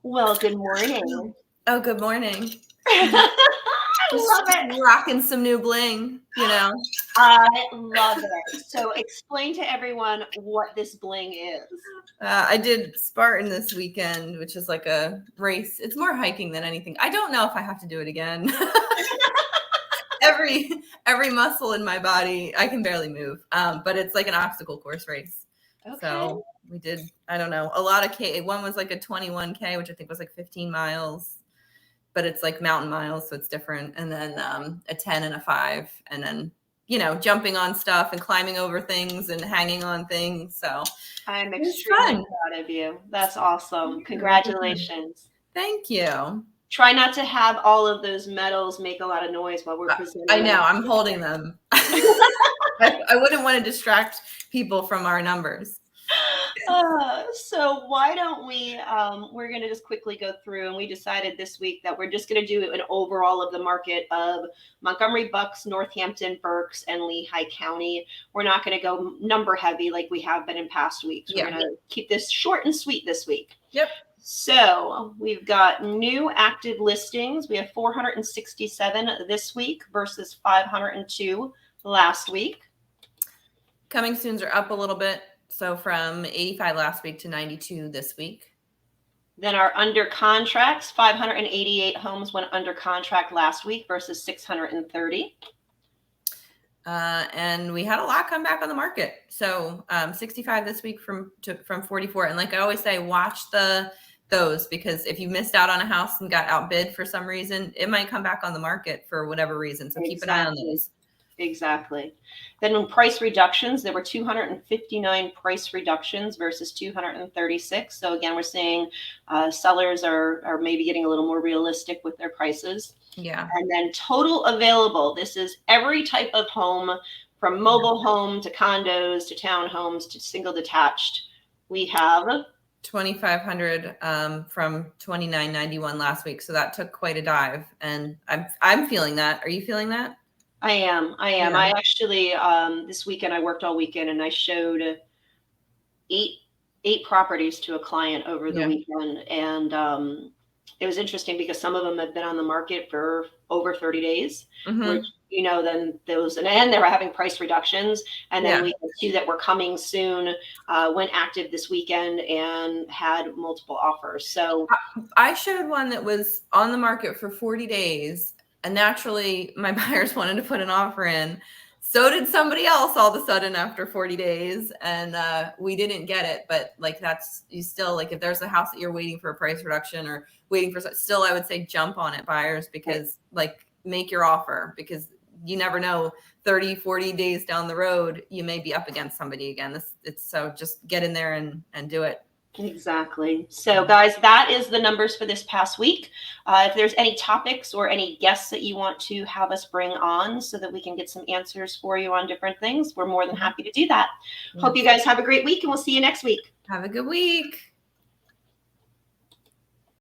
Well, good morning. Oh, good morning. I love it. Rocking some new bling, I love it. So explain to everyone what this bling is. I did Spartan this weekend, which is like a race. It's more hiking than anything. I don't know if I have to do it again. every muscle in my body, I can barely move. But it's like an obstacle course race. Okay. So we did, I don't know, a lot of K. One was like a 21K, which I think was like 15 miles. But it's like mountain miles, so it's different. And then a 10 and a 5, and then jumping on stuff and climbing over things and hanging on things. So I'm extremely proud of you. That's awesome. Congratulations. Thank you. Try not to have all of those medals make a lot of noise while we're presenting. I know, I'm holding them. I wouldn't want to distract people from our numbers. So why don't we, we're going to just quickly go through, and we decided this week that we're just going to do an overall of the market of Montgomery, Bucks, Northampton, Berks, and Lehigh County. We're not going to go number heavy like we have been in past weeks. We're going to keep this short and sweet this week. Yep. So we've got new active listings. We have 467 this week versus 502 last week. Coming soons are up a little bit. So from 85 last week to 92 this week. Then our under contracts, 588 homes went under contract last week versus 630. And we had a lot come back on the market. So 65 this week from 44. And like I always say, watch those, because if you missed out on a house and got outbid for some reason, it might come back on the market for whatever reason. So keep an eye on those. Exactly. Then in price reductions, there were 259 price reductions versus 236. So again, we're seeing sellers are maybe getting a little more realistic with their prices. Yeah. And then total available. This is every type of home, from mobile home to condos to townhomes to single detached. We have 2,500 from 2,991 last week. So that took quite a dive, and I'm feeling that. Are you feeling that? I am. Yeah. I actually, this weekend, I worked all weekend, and I showed eight properties to a client over the weekend. And it was interesting because some of them had been on the market for over 30 days, which, then those, and they were having price reductions. And then we had 2 that were coming soon, went active this weekend and had multiple offers. So I showed one that was on the market for 40 days. And naturally, my buyers wanted to put an offer in. So did somebody else all of a sudden after 40 days. And we didn't get it. But like, you still, like, if there's a house that you're waiting for a price reduction or waiting for, still, I would say jump on it, buyers, because like, make your offer, because you never know, 30, 40 days down the road, you may be up against somebody again. So just get in there and do it. Exactly. So guys, that is the numbers for this past week. If there's any topics or any guests that you want to have us bring on so that we can get some answers for you on different things, we're more than happy to do that. Hope you guys have a great week, and we'll see you next week. Have a good week.